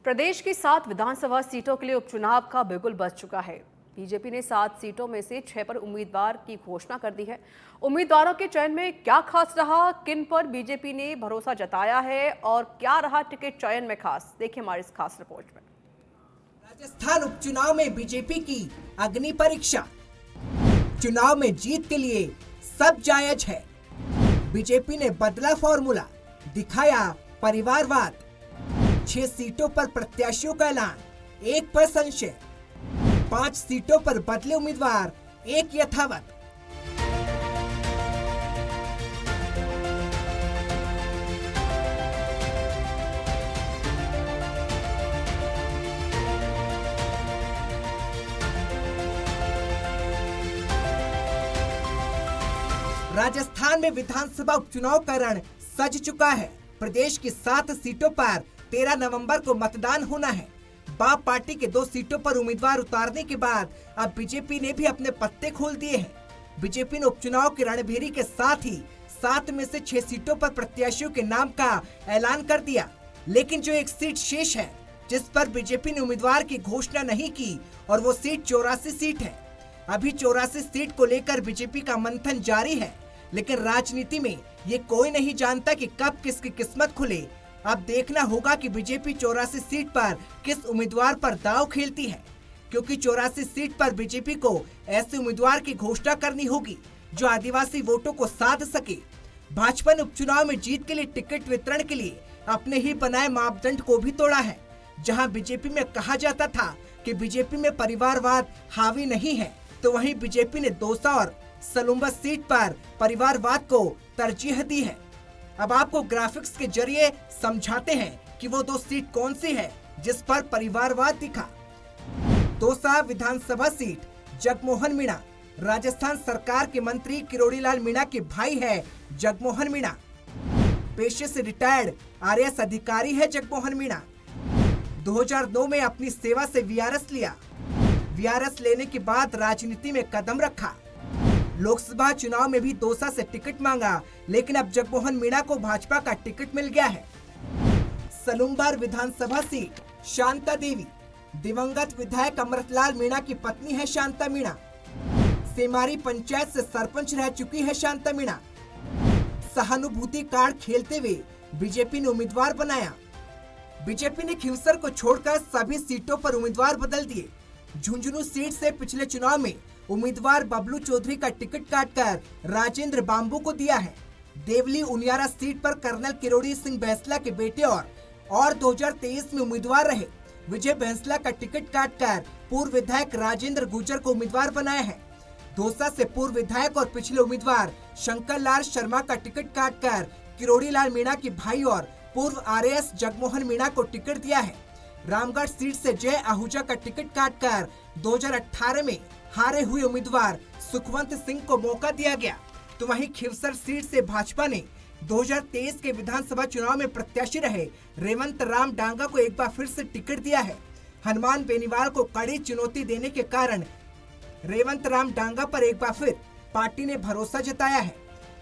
प्रदेश की 7 विधानसभा सीटों के लिए उपचुनाव का बिगुल बज चुका है। बीजेपी ने 7 सीटों में से 6 पर उम्मीदवार की घोषणा कर दी है। उम्मीदवारों के चयन में क्या खास रहा, किन पर बीजेपी ने भरोसा जताया है और क्या रहा टिकट चयन में खास, देखिए हमारी इस खास रिपोर्ट में। राजस्थान उपचुनाव में बीजेपी की अग्नि परीक्षा। चुनाव में जीत के लिए सब जायज है। बीजेपी ने बदला फॉर्मूला, दिखाया परिवारवाद। 6 सीटों पर प्रत्याशियों का ऐलान, 1 पर संशय। 5 सीटों पर बदले उम्मीदवार, 1 यथावत। राजस्थान में विधानसभा उपचुनाव का रण सज चुका है। प्रदेश की 7 सीटों पर 13 नवंबर को मतदान होना है। बाप पार्टी के 2 सीटों पर उम्मीदवार उतारने के बाद अब बीजेपी ने भी अपने पत्ते खोल दिए हैं। बीजेपी ने उपचुनाव की रणभेरी के साथ ही 7 में से 6 सीटों पर प्रत्याशियों के नाम का ऐलान कर दिया, लेकिन जो एक सीट शेष है जिस पर बीजेपी ने उम्मीदवार की घोषणा नहीं की, और वो सीट 84 सीट है। अभी 84 सीट को लेकर बीजेपी का मंथन जारी है, लेकिन राजनीति में ये कोई नहीं जानता कि कब किसकी किस्मत खुले। अब देखना होगा कि बीजेपी 84 सीट पर किस उम्मीदवार पर दांव खेलती है, क्योंकि 84 सीट पर बीजेपी को ऐसे उम्मीदवार की घोषणा करनी होगी जो आदिवासी वोटों को साध सके। भाजपा ने उपचुनाव में जीत के लिए टिकट वितरण के लिए अपने ही बनाए मापदंड को भी तोड़ा है। जहां बीजेपी में कहा जाता था कि बीजेपी में परिवारवाद हावी नहीं है, तो वहीं बीजेपी ने दौसा और सलूम्बा सीट पर परिवारवाद को तरजीह दी है। अब आपको ग्राफिक्स के जरिए समझाते हैं कि वो 2 सीट कौन सी है जिस पर परिवारवाद दिखा। दौसा विधानसभा सीट, जगमोहन मीणा। राजस्थान सरकार के मंत्री किरोड़ी लाल मीणा के भाई है जगमोहन मीणा। पेशे से रिटायर्ड आरएएस अधिकारी है जगमोहन मीणा। 2009 में अपनी सेवा से वीआरएस लिया। वीआरएस लेने के बाद राजनीति में कदम रखा। लोकसभा चुनाव में भी दौसा से टिकट मांगा, लेकिन अब जगमोहन मीणा को भाजपा का टिकट मिल गया है। सलूम्बार विधानसभा सीट, शांता देवी। दिवंगत विधायक अमृतलाल मीणा की पत्नी है शांता मीणा। सेमारी पंचायत से सरपंच रह चुकी है शांता मीणा। सहानुभूति कार्ड खेलते हुए बीजेपी ने उम्मीदवार बनाया। बीजेपी ने खिवसर को छोड़कर सभी सीटों पर उम्मीदवार बदल दिए। झुंझुनू सीट से पिछले चुनाव में उम्मीदवार बबलू चौधरी का टिकट काटकर राजेंद्र बांबू को दिया है। देवली उनियारा सीट पर कर्नल किरोड़ी सिंह बैंसला के बेटे और 2023 में उम्मीदवार रहे विजय बैंसला का टिकट काटकर पूर्व विधायक राजेंद्र गुर्जर को उम्मीदवार बनाया है। दौसा से पूर्व विधायक और पिछले उम्मीदवार शंकर लाल शर्मा का टिकट काटकर किरोड़ी लाल मीणा के भाई और पूर्व आरएएस जगमोहन मीणा को टिकट दिया है। रामगढ़ सीट से जय आहूजा का टिकट काटकर 2018 में हारे हुए उम्मीदवार सुखवंत सिंह को मौका दिया गया। तो वहीं खिवसर सीट से भाजपा ने 2023 के विधानसभा चुनाव में प्रत्याशी रहे रेवंत राम डांगा को एक बार फिर से टिकट दिया है। हनुमान बेनीवाल को कड़ी चुनौती देने के कारण रेवंत राम डांगा पर एक बार फिर पार्टी ने भरोसा जताया है।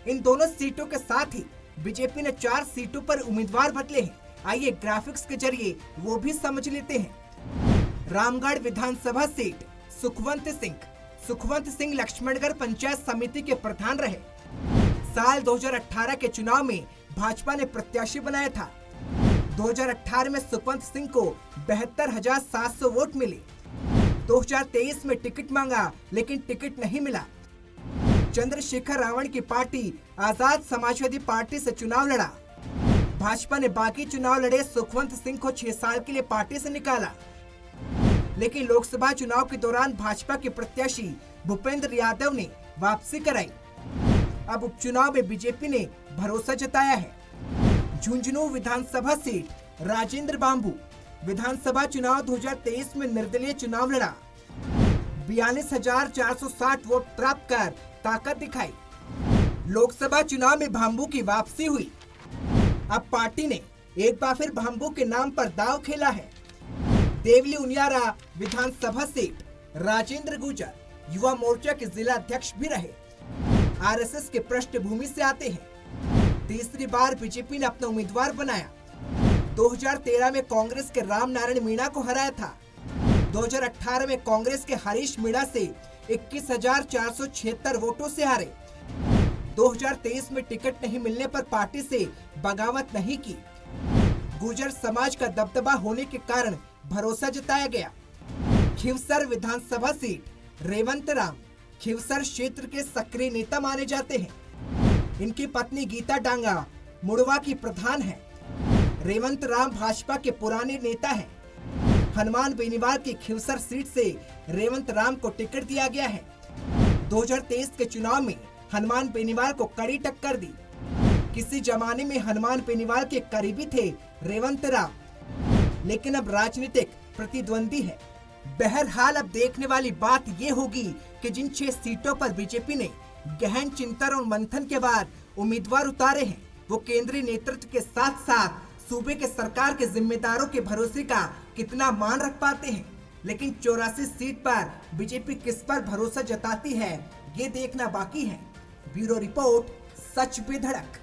इन दोनों सीटों के साथ ही बीजेपी ने 4 सीटों पर उम्मीदवार बदले हैं। आइए ग्राफिक्स के जरिए वो भी समझ लेते हैं। रामगढ़ विधानसभा सीट, सुखवंत सिंह लक्ष्मणगढ़ पंचायत समिति के प्रधान रहे। साल 2018 के चुनाव में भाजपा ने प्रत्याशी बनाया था। 2018 में सुखवंत सिंह को 72,700 वोट मिले। 2023 में टिकट मांगा, लेकिन टिकट नहीं मिला। चंद्रशेखर रावण की पार्टी आजाद समाजवादी पार्टी से चुनाव लड़ा। भाजपा ने बाकी चुनाव लड़े सुखवंत सिंह को 6 साल के लिए पार्टी से निकाला, लेकिन लोकसभा चुनाव के दौरान भाजपा के प्रत्याशी भूपेंद्र यादव ने वापसी कराई। अब उपचुनाव में बीजेपी ने भरोसा जताया है। झुंझुनू विधानसभा सीट, राजेंद्र बांबू। विधानसभा चुनाव 2023 में निर्दलीय चुनाव लड़ा। 42,460 वोट प्राप्त कर ताकत दिखाई। लोकसभा चुनाव में बांबू की वापसी हुई। अब पार्टी ने एक बार फिर बांबू के नाम पर दांव खेला है। देवली उनियारा विधानसभा सीट, राजेंद्र गुर्जर युवा मोर्चा के जिला अध्यक्ष भी रहे। आरएसएस के पृष्ठभूमि से आते हैं। तीसरी बार बीजेपी ने अपना उम्मीदवार बनाया। 2013 में कांग्रेस के राम नारायण मीणा को हराया था। 2018 में कांग्रेस के हरीश मीणा से 21,476 वोटों से हारे। 2023 में टिकट नहीं मिलने पर पार्टी से बगावत नहीं की। गुर्जर समाज का दबदबा होने के कारण भरोसा जताया गया। खींवसर विधानसभा सीट रेवंत राम खींवसर क्षेत्र के सक्रिय नेता माने जाते हैं। इनकी पत्नी गीता डांगा मुड़वा की प्रधान है। रेवंत राम भाजपा के पुराने नेता हैं। हनुमान बेनीवाल की खींवसर सीट से रेवंत राम को टिकट दिया गया है। 2023 के चुनाव में हनुमान बेनीवाल को कड़ी टक्कर दी। किसी जमाने में हनुमान बेनीवाल के करीबी थे रेवंत राम, लेकिन अब राजनीतिक प्रतिद्वंदी है। बहरहाल अब देखने वाली बात ये होगी कि जिन 6 सीटों पर बीजेपी ने गहन चिंतन और मंथन के बाद उम्मीदवार उतारे हैं, वो केंद्रीय नेतृत्व के साथ साथ सूबे के सरकार के जिम्मेदारों के भरोसे का कितना मान रख पाते हैं। लेकिन 84 सीट पर बीजेपी किस पर भरोसा जताती है, ये देखना बाकी है। ब्यूरो रिपोर्ट, सच पे धड़क।